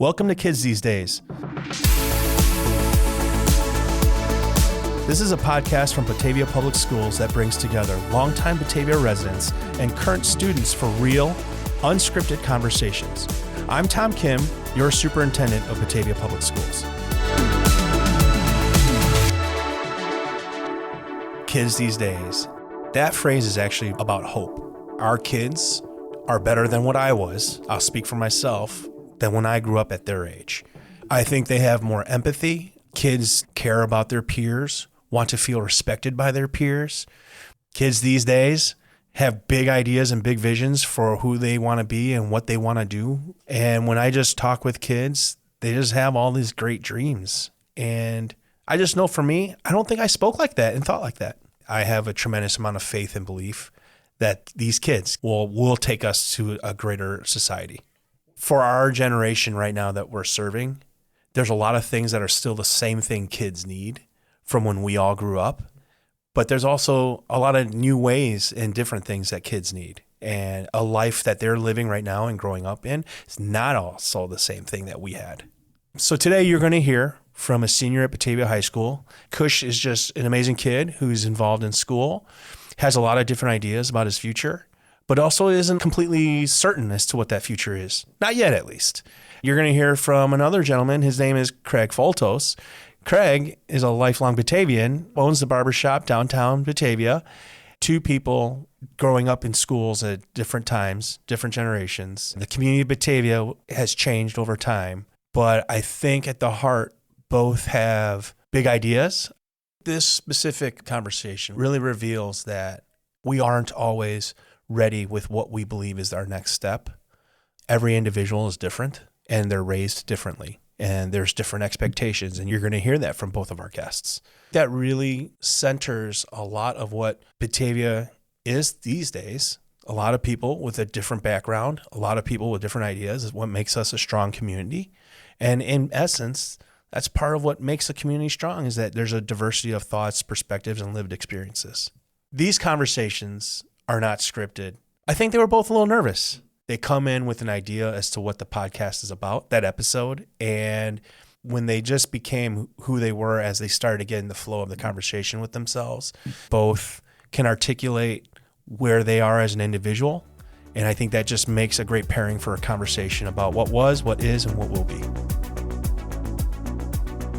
Welcome to Kids These Days. This is a podcast from Batavia Public Schools that brings together longtime Batavia residents and current students for real, unscripted conversations. I'm Tom Kim, your superintendent of Batavia Public Schools. Kids These Days. That phrase is actually about hope. Our kids are better than what I was. I'll speak for myself. Than when I grew up at their age. I think they have more empathy. Kids care about their peers, want to feel respected by their peers. Kids these days have big ideas and big visions for who they want to be and what they want to do. And when I just talk with kids, they just have all these great dreams. And I just know for me, I don't think I spoke like that and thought like that. I have a tremendous amount of faith and belief that these kids will take us to a greater society. For our generation right now that we're serving, there's a lot of things that are still the same thing kids need from when we all grew up. But there's also a lot of new ways and different things that kids need. And a life that they're living right now and growing up in is not also the same thing that we had. So today you're going to hear from a senior at Batavia High School. Kush is just an amazing kid who's involved in school, has a lot of different ideas about his future, but also isn't completely certain as to what that future is. Not yet, at least. You're going to hear from another gentleman. His name is Craig Foltos. Craig is a lifelong Batavian, owns the barbershop downtown Batavia. Two people growing up in schools at different times, different generations. The community of Batavia has changed over time, but I think at the heart, both have big ideas. This specific conversation really reveals that we aren't always ready with what we believe is our next step. Every individual is different and they're raised differently and there's different expectations, and you're going to hear that from both of our guests. That really centers a lot of what Batavia is these days. A lot of people with a different background, a lot of people with different ideas is what makes us a strong community. And in essence, that's part of what makes a community strong, is that there's a diversity of thoughts, perspectives, and lived experiences. These conversations are not scripted. I think they were both a little nervous. They come in with an idea as to what the podcast is about, that episode. And when they just became who they were as they started to get in the flow of the conversation with themselves, both can articulate where they are as an individual. And I think that just makes a great pairing for a conversation about what was, what is, and what will be.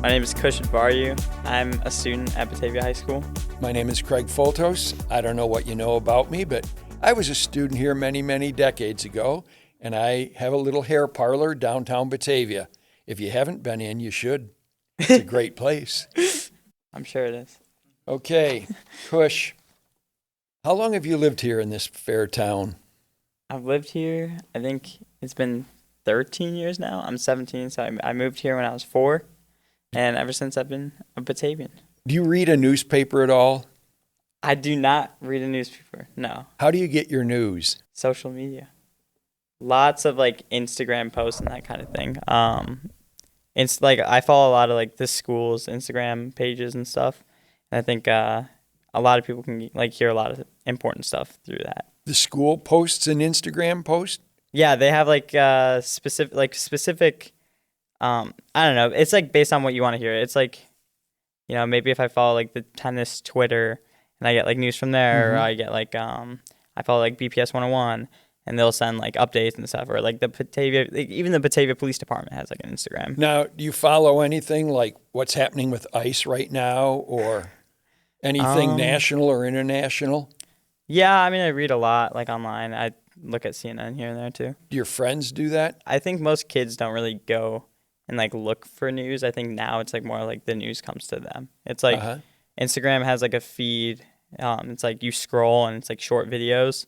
My name is Kush Adhvaryu. I'm a student at Batavia High School. My name is Craig Foltos. I don't know what you know about me, but I was a student here many, many decades ago, and I have a little hair parlor downtown Batavia. If you haven't been in, you should. It's a great place. I'm sure it is. Okay, Kush, how long have you lived here in this fair town? I've lived here, I think it's been 13 years now. I'm 17, so I moved here when I was 4, and ever since I've been a Batavian. Do you read a newspaper at all? I do not read a newspaper, no. How do you get your news? Social media. Lots of like Instagram posts and that kind of thing. It's like I follow a lot of like the school's Instagram pages and stuff. And I think a lot of people can like hear a lot of important stuff through that. The school posts an Instagram post? Yeah, they have like specific I don't know. It's like based on what you want to hear. It's like, you know, maybe if I follow like the tennis Twitter and I get like news from there, or I get like I follow like BPS 101 and they'll send like updates and stuff, or like the Batavia, like, even the Batavia Police Department has like an Instagram. Now, do you follow anything like what's happening with ICE right now, or anything national or international? Yeah, I mean, I read a lot like online. I look at CNN here and there too. Do your friends do that? I think most kids don't really go and like look for news. I think now it's like more like the news comes to them. It's like Instagram has like a feed. It's like you scroll and it's like short videos,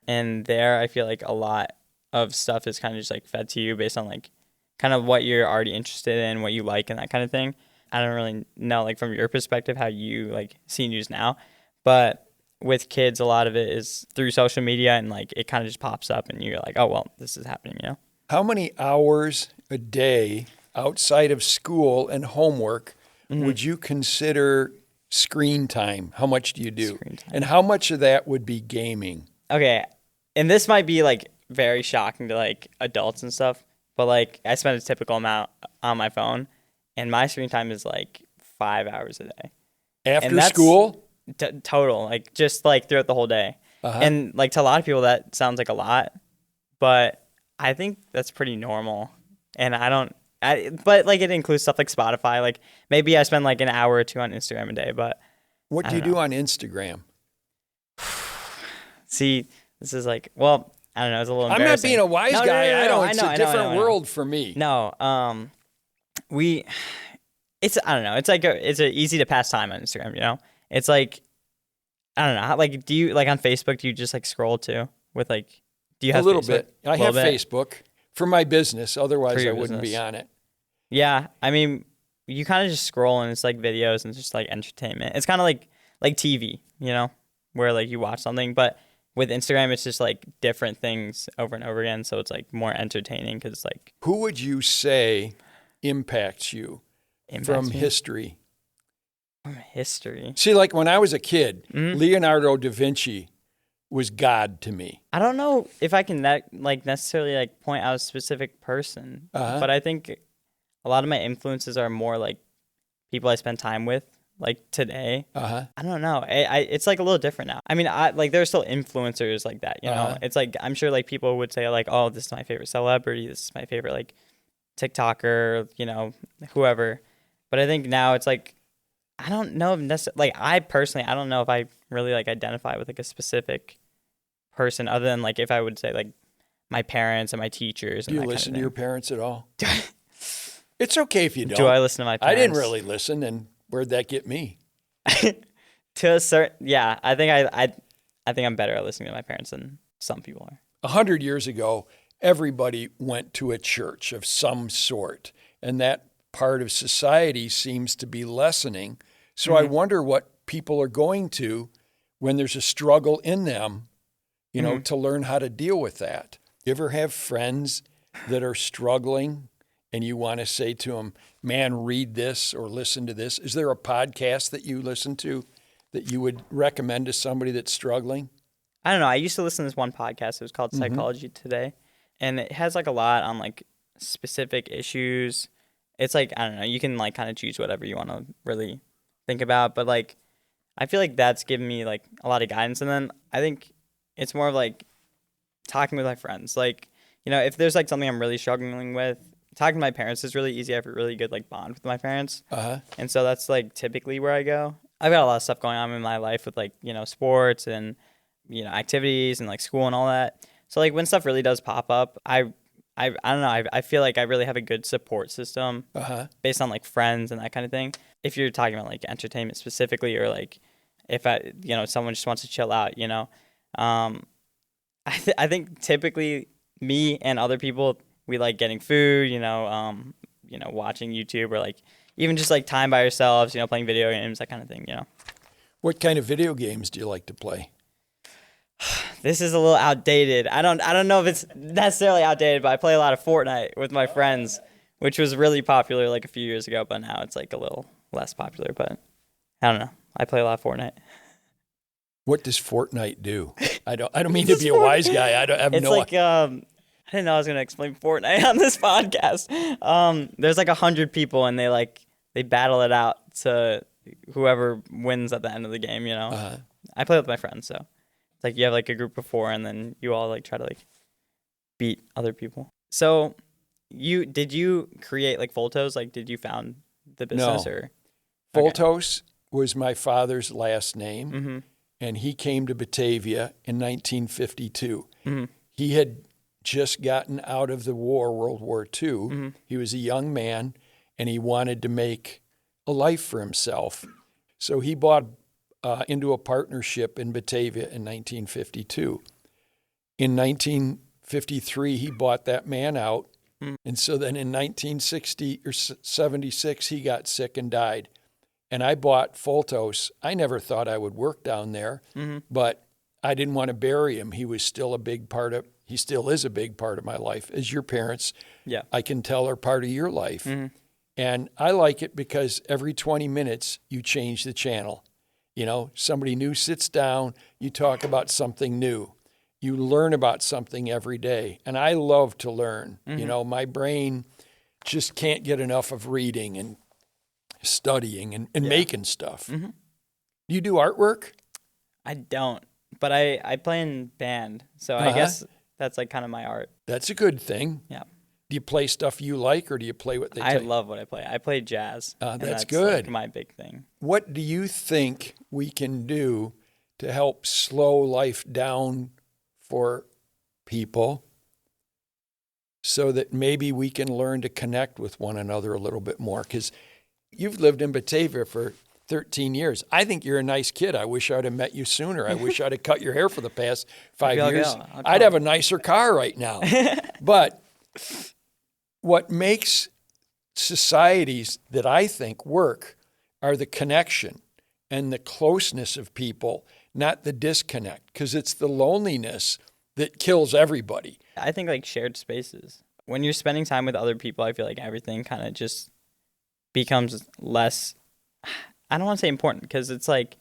and there I feel like a lot of stuff is kind of just like fed to you based on like kind of what you're already interested in, what you like, and that kind of thing. I don't really know like from your perspective how you like see news now, but with kids a lot of it is through social media, and like it kind of just pops up and you're like, oh well, this is happening, you know. How many hours a day outside of school and homework would you consider screen time? How much do you do? And how much of that would be gaming? Okay, and this might be like very shocking to like adults and stuff. but like I spend a typical amount on my phone, and my screen time is like 5 hours a day. After school? Total, like just like throughout the whole day. Uh-huh. And like to a lot of people that sounds like a lot, but I think that's pretty normal. And but like it includes stuff like Spotify. Like maybe I spend like an hour or two on Instagram a day, but what do you do on Instagram? See, this is like, well, I don't know. It's a little I'm embarrassing. not being a wise guy. No, It's a different world for me. No, I don't know. It's like it's easy to pass time on Instagram. You know, it's like I don't know. Like, do you like on Facebook? Do you just like scroll too with like? Do you have a little Facebook? bit? I have Facebook for my business. Otherwise, I wouldn't business. be on it. Yeah, I mean, you kind of just scroll and it's like videos and it's just like entertainment. It's kind of like TV, you know, where like you watch something, but with Instagram, it's just like different things over and over again. So it's like more entertaining because it's like. Who would you say impacts you from history? From history. See, like when I was a kid, Leonardo da Vinci was God to me. I don't know if I can necessarily like point out a specific person, but I think a lot of my influences are more like people I spend time with. Like today, I don't know. It's like a little different now. I mean, like there's still influencers like that, you know. It's like I'm sure like people would say like, oh, this is my favorite celebrity. This is my favorite like TikToker, you know, whoever. But I think now it's like I don't know if necessarily like I don't know if I really like identify with like a specific person other than like if I would say like my parents and my teachers. Do you listen to your parents at all? It's okay if you don't. Do I listen to my parents? I didn't really listen, and where'd that get me? To a certain, yeah, I think I think I'm better at listening to my parents than some people are. 100 years ago, everybody went to a church of some sort, and that part of society seems to be lessening. So I wonder what people are going to when there's a struggle in them, you know, to learn how to deal with that. You ever have friends that are struggling and you want to say to them, man, read this or listen to this? Is there a podcast that you listen to that you would recommend to somebody that's struggling? I don't know. I used to listen to this one podcast. It was called Psychology Today. And it has like a lot on like specific issues. It's like, I don't know, you can like kind of choose whatever you want to really think about. But like, I feel like that's given me like a lot of guidance. And then I think it's more of like talking with my friends. Like, you know, if there's like something I'm really struggling with, talking to my parents is really easy. I have a really good like bond with my parents. And so that's like typically where I go. I've got a lot of stuff going on in my life with like, you know, sports and, you know, activities and like school and all that. So like when stuff really does pop up, I don't know. I feel like I really have a good support system based on like friends and that kind of thing. If you're talking about like entertainment specifically, or like if someone just wants to chill out, you know, I think typically me and other people, we like getting food, watching YouTube, or like even just like time by yourselves, you know, playing video games, that kind of thing, you know. What kind of video games do you like to play? This is a little outdated. I don't know if it's necessarily outdated, but I play a lot of Fortnite with my friends, which was really popular like a few years ago, but now it's like a little less popular. But I don't know. I play a lot of Fortnite. What does Fortnite do? I don't mean to be a wise guy. I have no. It's like I didn't know I was gonna explain Fortnite on this podcast. There's like 100 people, and they battle it out to whoever wins at the end of the game. You know. I play with my friends, so it's like you have like a group of 4, and then you all like try to like beat other people. So did you create like Foltos? Like, did you found the business? No. Or Foltos was my father's last name, and he came to Batavia in 1952. He had just gotten out of the war, World War II. He was a young man, and he wanted to make a life for himself. So he bought into a partnership in Batavia in 1952. In 1953, he bought that man out. And so then in 1960 or 76, he got sick and died. And I bought Foltos. I never thought I would work down there, but I didn't want to bury him. He still is a big part of my life. As your parents, I can tell, are part of your life. And I like it because every 20 minutes you change the channel. You know, somebody new sits down, you talk about something new. You learn about something every day. And I love to learn. You know, my brain just can't get enough of reading and studying and making stuff. Do you do artwork? I don't, but I play in band, so I guess that's like kind of my art. That's a good thing. Yeah. Do you play stuff you like, or do you play what they I take? love what I play. I play jazz. That's good. Like my big thing. What do you think we can do to help slow life down for people so that maybe we can learn to connect with one another a little bit more? Because you've lived in Batavia for 13 years. I think you're a nice kid. I wish I'd have met you sooner. I wish I'd have cut your hair for the past 5 years. I'd have a nicer car right now. But what makes societies that I think work are the connection and the closeness of people, not the disconnect, because it's the loneliness that kills everybody. I think like shared spaces. When you're spending time with other people, I feel like everything kind of just becomes less, I don't want to say important, because it's like,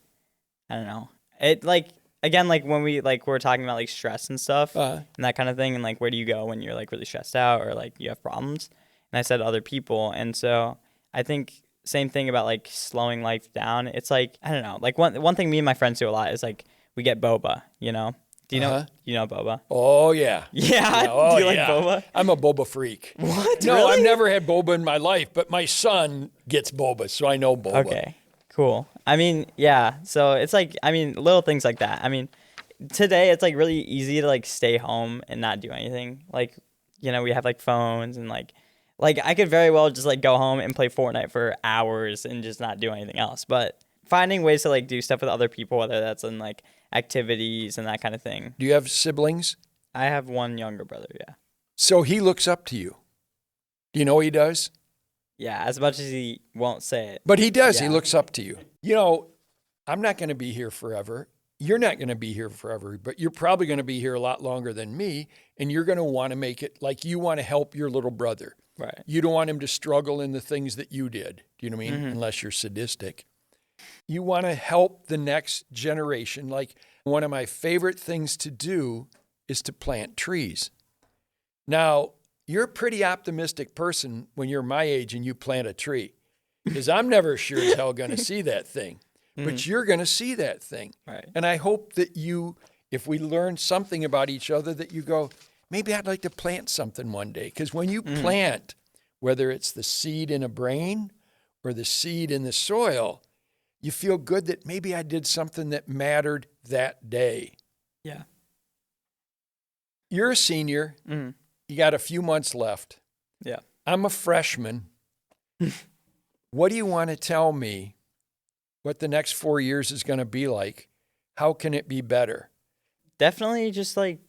I don't know. It like, again, like when we're talking about like stress and stuff and that kind of thing, and like where do you go when you're like really stressed out or like you have problems? And I said other people. And so I think same thing about like slowing life down. It's like, I don't know, like one thing me and my friends do a lot is like we get boba, you know? Do you know boba? Oh, yeah. Yeah? Oh, do you like yeah. boba? I'm a boba freak. What? No, Really? I've never had boba in my life, but my son gets boba, so I know boba. Okay, cool. I mean, yeah. So it's like, I mean, little things like that. I mean, today it's like really easy to like stay home and not do anything. Like, you know, we have like phones and like I could very well just like go home and play Fortnite for hours and just not do anything else. But finding ways to like do stuff with other people, whether that's in like activities and that kind of thing. Do you have siblings? I have one younger brother, yeah. So he looks up to you. Do you know he does? Yeah, as much as he won't say it. But he does. Yeah. He looks up to you. You know, I'm not going to be here forever. You're not going to be here forever, but you're probably going to be here a lot longer than me, and you're going to want to make it like you want to help your little brother. Right. You don't want him to struggle in the things that you did. Do you know what I mean? Unless you're sadistic. You want to help the next generation. Like one of my favorite things to do is to plant trees. Now, you're a pretty optimistic person when you're my age and you plant a tree, because I'm never sure as hell going to see that thing, but you're going to see that thing. Right. And I hope that if we learn something about each other, that you go, maybe I'd like to plant something one day. Because when you plant, whether it's the seed in a brain or the seed in the soil, you feel good that maybe I did something that mattered that day. Yeah. You're a senior. You got a few months left. Yeah. I'm a freshman. What do you want to tell me what the next 4 years is going to be like? How can it be better? Definitely just like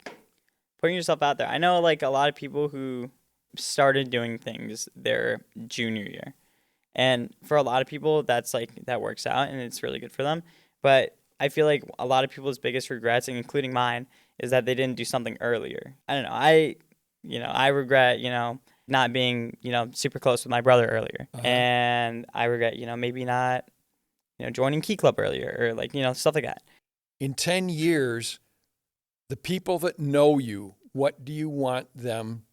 putting yourself out there. I know like a lot of people who started doing things their junior year. And for a lot of people, that's like, that works out and it's really good for them. But I feel like a lot of people's biggest regrets, including mine, is that they didn't do something earlier. I don't know. I regret, not being, super close with my brother earlier. And I regret, maybe not, joining Key Club earlier or like, stuff like that. In 10 years, the people that know you, what do you want them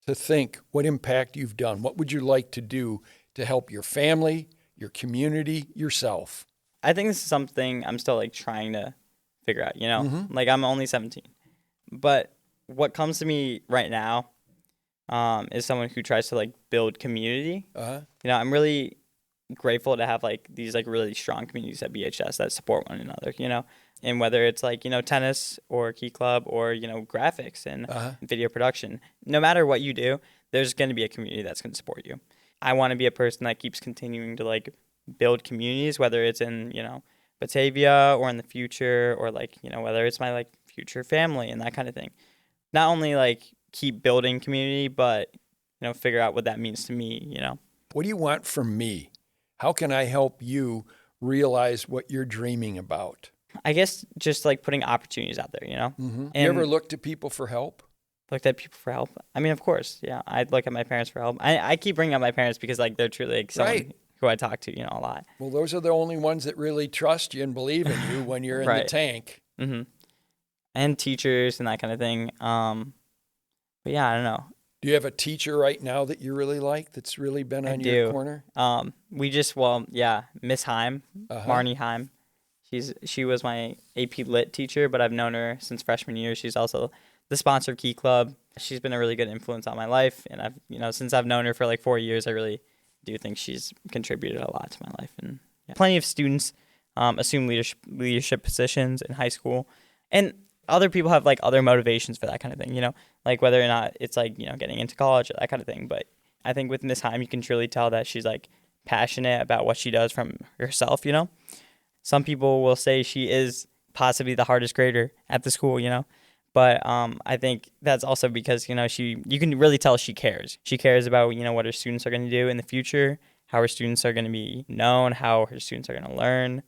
to think? What impact you've done? What would you like to do to help your family, your community, yourself? I think this is something I'm still like trying to figure out, like I'm only 17, but what comes to me right now is someone who tries to like build community. I'm really grateful to have like these like really strong communities at BHS that support one another, and whether it's like, tennis or Key Club or, graphics and video production, no matter what you do, there's going to be a community that's going to support you. I want to be a person that keeps continuing to like build communities, whether it's in, Batavia or in the future, or like, whether it's my like future family and that kind of thing. Not only like keep building community, but, figure out what that means to me, What do you want from me? How can I help you realize what you're dreaming about? I guess just like putting opportunities out there, And You ever look to people for help? Looked at people for help? I mean, of course, yeah. I'd look at my parents for help. I keep bringing up my parents because like they're truly like someone who I talk to, a lot. Well, those are the only ones that really trust you and believe in you when you're in the tank. And and teachers and that kind of thing. But yeah, I don't know. Do you have a teacher right now that you really like that's really been on your corner? Miss Heim, Marnie Heim. She was my AP Lit teacher, but I've known her since freshman year. She's also the sponsor of Key Club. She's been a really good influence on my life, and since I've known her for like 4 years, I really do think she's contributed a lot to my life. And plenty of students assume leadership positions in high school, and other people have like other motivations for that kind of thing, like whether or not it's like, getting into college or that kind of thing. But I think with Miss Heim, you can truly tell that she's like passionate about what she does from herself, Some people will say she is possibly the hardest grader at the school, But I think that's also because, you can really tell she cares. She cares about, what her students are going to do in the future, how her students are going to be known, how her students are going to learn,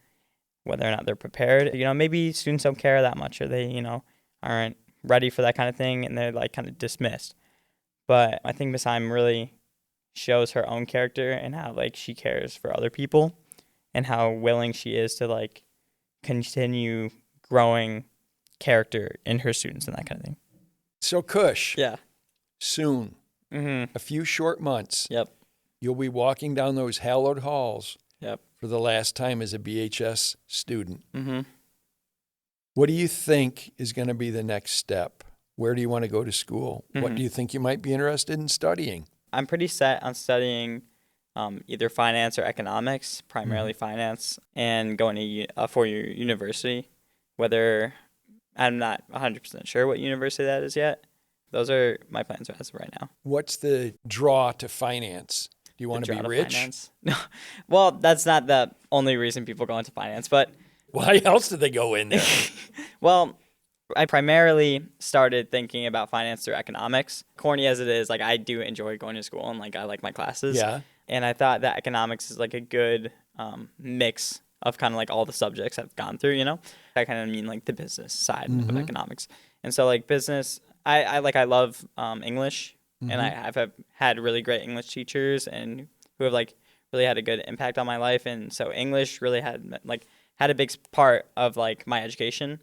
whether or not they're prepared. Maybe students don't care that much, or they, aren't ready for that kind of thing, and they're like kind of dismissed. But I think Miss Heim really shows her own character and how like she cares for other people and how willing she is to like continue growing character in her students and that kind of thing. So Kush, Yeah. soon, a few short months, Yep. you'll be walking down those hallowed halls Yep. for the last time as a BHS student. Mm-hmm. What do you think is going to be the next step? Where do you want to go to school? What do you think you might be interested in studying? I'm pretty set on studying either finance or economics, primarily finance, and going to a four-year university. Whether I'm not 100% sure what university that is yet. Those are my plans as of right now. What's the draw to finance? Do you want to be rich? No. Well, that's not the only reason people go into finance, but Why else did they go in there? well, I primarily started thinking about finance through economics. Corny as it is, like I do enjoy going to school and like I like my classes. Yeah. And I thought that economics is like a good mix of kind of like all the subjects I've gone through, I kind of mean like the business side of economics. And so like business, I love English, and I have had really great English teachers and who have like really had a good impact on my life. And so English really had a big part of like my education,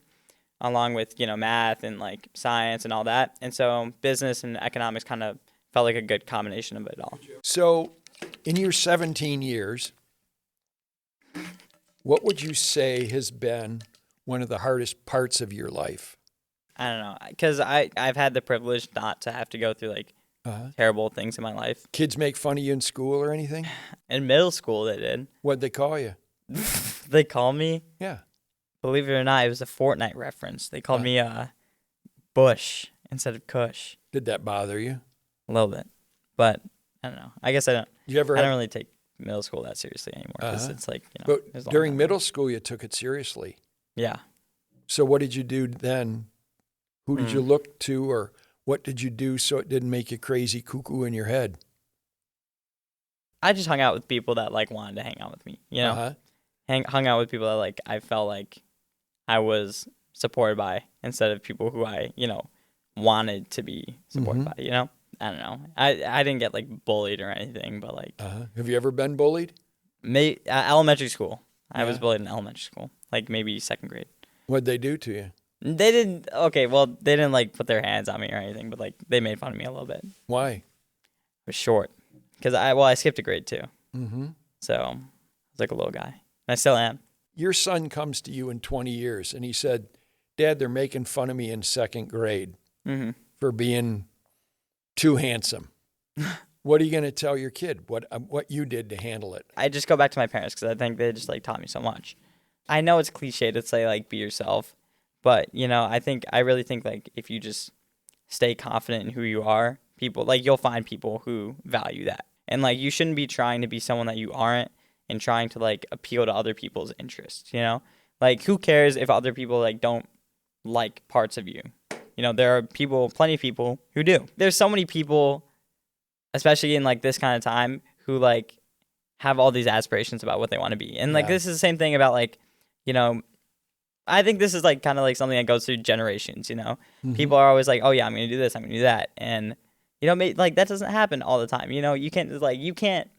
along with, math and like science and all that. And so business and economics kind of felt like a good combination of it all. So in your 17 years, what would you say has been one of the hardest parts of your life? I don't know, because I've had the privilege not to have to go through like terrible things in my life. Kids make fun of you in school or anything? In middle school, they did. What'd they call you? They called me, Yeah. believe it or not, it was a Fortnite reference. They called me Bush instead of Kush. Did that bother you? A little bit, but I don't know. I guess I don't really take middle school that seriously anymore, because it's like, it was But a long during time middle ago. school, you took it seriously. Yeah. So what did you do then? Who did you look to, or what did you do so it didn't make you crazy cuckoo in your head? I just hung out with people that like wanted to hang out with me, hung out with people that like I felt like I was supported by, instead of people who I, wanted to be supported by, I don't know. I didn't get like bullied or anything, but like Have you ever been bullied? Elementary school. I was Yeah. bullied in elementary school, like maybe second grade. What'd they do to you? They didn't like put their hands on me or anything, but like they made fun of me a little bit. I Why? was short, because I skipped a grade too. Mm-hmm. So I was like a little guy. And I still am. Your son comes to you in 20 years and he said, Dad, they're making fun of me in second grade for being too handsome. What are you going to tell your kid? What you did to handle it? I just go back to my parents, because I think they just like taught me so much. I know it's cliche to say like be yourself, but I really think like if you just stay confident in who you are, people like you'll find people who value that. And like you shouldn't be trying to be someone that you aren't and trying to like appeal to other people's interests, Like who cares if other people like don't like parts of you? There are plenty of people who do. There's so many people, especially in like this kind of time, who like have all these aspirations about what they want to be. And like this is the same thing about like, I think this is like kind of like something that goes through generations, People are always like, oh yeah, I'm going to do this, I'm going to do that. And like that doesn't happen all the time. You can't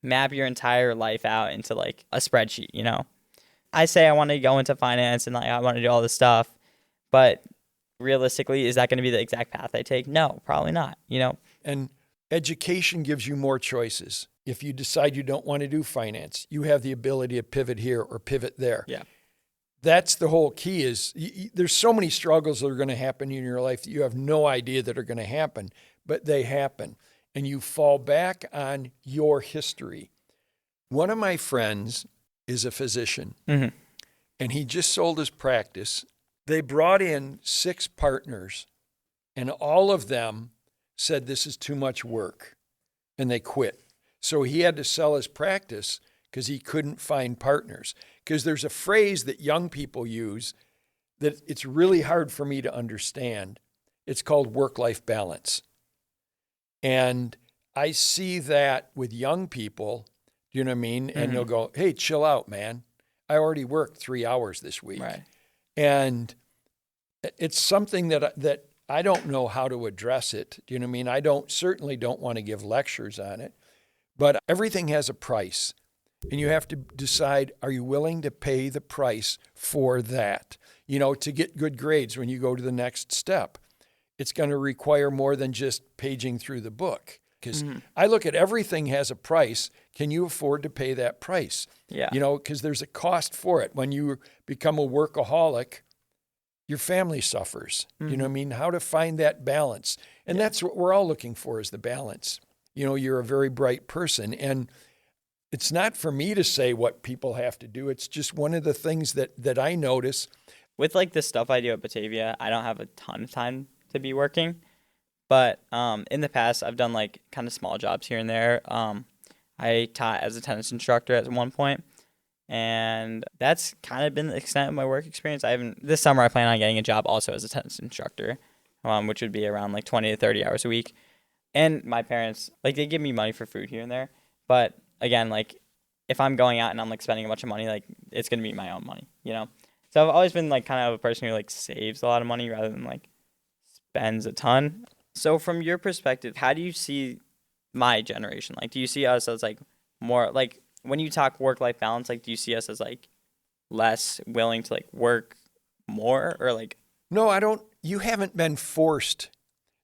map your entire life out into like a spreadsheet, I say I want to go into finance and like I want to do all this stuff, but realistically, is that going to be the exact path I take? No, probably not, And education gives you more choices. If you decide you don't want to do finance, you have the ability to pivot here or pivot there. Yeah. That's the whole key is there's so many struggles that are going to happen in your life that you have no idea that are going to happen, but they happen. And you fall back on your history. One of my friends is a physician, Mm-hmm. and he just sold his practice. They brought in 6 partners, and all of them said this is too much work, and they quit. So he had to sell his practice because he couldn't find partners. Because there's a phrase that young people use that it's really hard for me to understand. It's called work-life balance. And I see that with young people, you know what I mean? And Mm-hmm. they'll go, hey, chill out, man. I already worked 3 hours this week. Right. And it's something that I don't know how to address it. Do you know what I mean? I certainly don't want to give lectures on it, but everything has a price. And you have to decide, are you willing to pay the price for that? To get good grades when you go to the next step. It's going to require more than just paging through the book. Because I look at everything has a price. Can you afford to pay that price? Yeah. Because there's a cost for it. When you become a workaholic, your family suffers. You know what I mean? How to find that balance. And that's what we're all looking for is the balance. You're a very bright person. And it's not for me to say what people have to do. It's just one of the things that I notice. With like the stuff I do at Batavia, I don't have a ton of time to be working. But in the past, I've done like kind of small jobs here and there. I taught as a tennis instructor at one point, and that's kind of been the extent of my work experience. This summer I plan on getting a job also as a tennis instructor, which would be around like 20 to 30 hours a week. And my parents, like, they give me money for food here and there. But again, like, if I'm going out and I'm like spending a bunch of money, like, it's going to be my own money, So I've always been like kind of a person who like saves a lot of money rather than like spends a ton. So from your perspective, how do you see my generation? Like, do you see us as like more like when you talk work-life balance, like, do you see us as like less willing to like work more or like? No, I don't. You haven't been forced.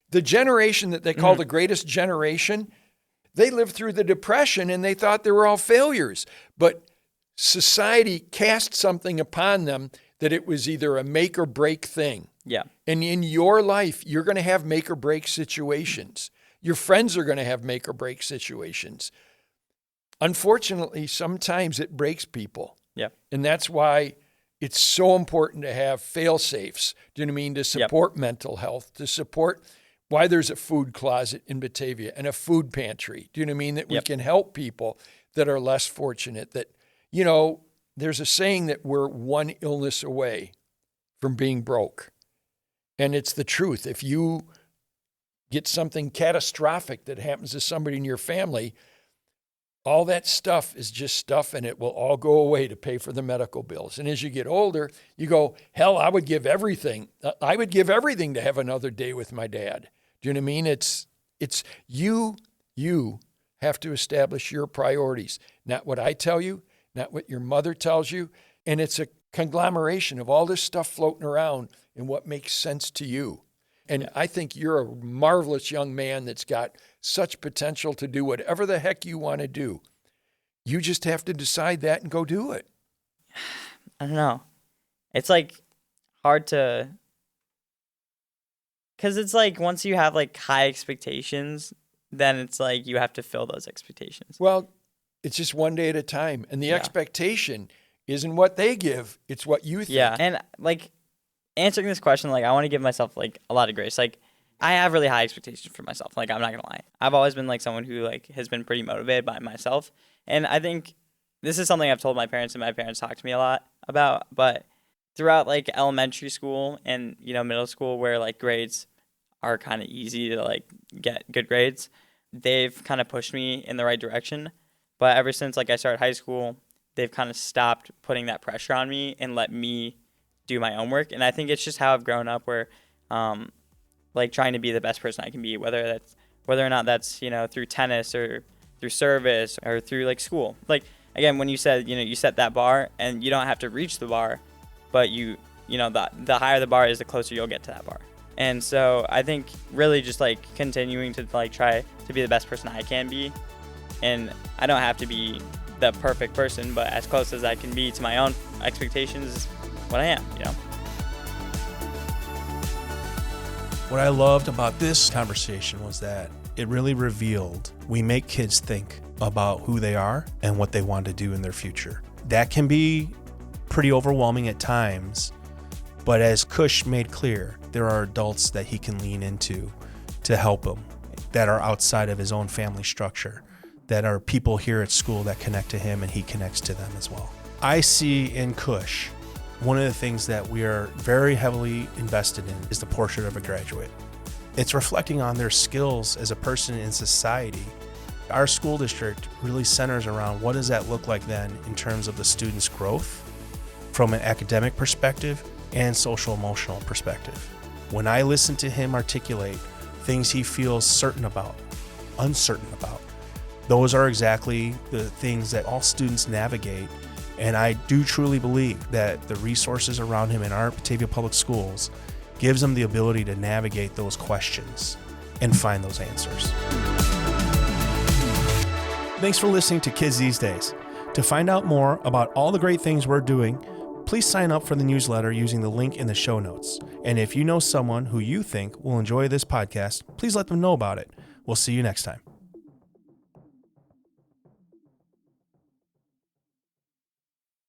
The generation that they call the greatest generation, they lived through the Depression and they thought they were all failures. But society cast something upon them that it was either a make or break thing. Yeah. And in your life, you're going to have make or break situations. Your friends are going to have make or break situations. Unfortunately, sometimes it breaks people. Yeah. And that's why it's so important to have fail safes. Do you know what I mean? To support mental health, to support why there's a food closet in Batavia and a food pantry. Do you know what I mean? That we can help people that are less fortunate. That, there's a saying that we're one illness away from being broke. And it's the truth. If you get something catastrophic that happens to somebody in your family, all that stuff is just stuff and it will all go away to pay for the medical bills. And as you get older, you go, hell, I would give everything. I would give everything to have another day with my dad. Do you know what I mean? It's you have to establish your priorities, not what I tell you, not what your mother tells you. And it's a conglomeration of all this stuff floating around and what makes sense to you. And I think you're a marvelous young man that's got such potential to do whatever the heck you want to do. You just have to decide that and go do it. I don't know. It's like hard to, because it's like once you have like high expectations, then it's like you have to fill those expectations. Well, it's just one day at a time. And the expectation isn't what they give, it's what you think. Yeah. And like answering this question, like I want to give myself like a lot of grace. Like I have really high expectations for myself. Like I'm not going to lie. I've always been like someone who like has been pretty motivated by myself. And I think this is something I've told my parents and my parents talk to me a lot about. But throughout like elementary school and, middle school where like grades are kind of easy to like get good grades, they've kind of pushed me in the right direction. But ever since like I started high school, they've kind of stopped putting that pressure on me and let me do my own work. And I think it's just how I've grown up where like trying to be the best person I can be, whether or not that's, through tennis or through service or through like school. Like again, when you said, you set that bar and you don't have to reach the bar, but you the higher the bar is, the closer you'll get to that bar. And so I think really just like continuing to like try to be the best person I can be. And I don't have to be the perfect person, but as close as I can be to my own expectations is what I am, What I loved about this conversation was that it really revealed we make kids think about who they are and what they want to do in their future. That can be pretty overwhelming at times, but as Kush made clear, there are adults that he can lean into to help him that are outside of his own family structure, that are people here at school that connect to him and he connects to them as well. I see in Kush, one of the things that we are very heavily invested in is the portrait of a graduate. It's reflecting on their skills as a person in society. Our school district really centers around what does that look like then in terms of the student's growth from an academic perspective and social emotional perspective. When I listen to him articulate things he feels certain about, uncertain about, those are exactly the things that all students navigate. And I do truly believe that the resources around him in our Batavia Public Schools gives him the ability to navigate those questions and find those answers. Thanks for listening to Kids These Days. To find out more about all the great things we're doing, please sign up for the newsletter using the link in the show notes. And if you know someone who you think will enjoy this podcast, please let them know about it. We'll see you next time.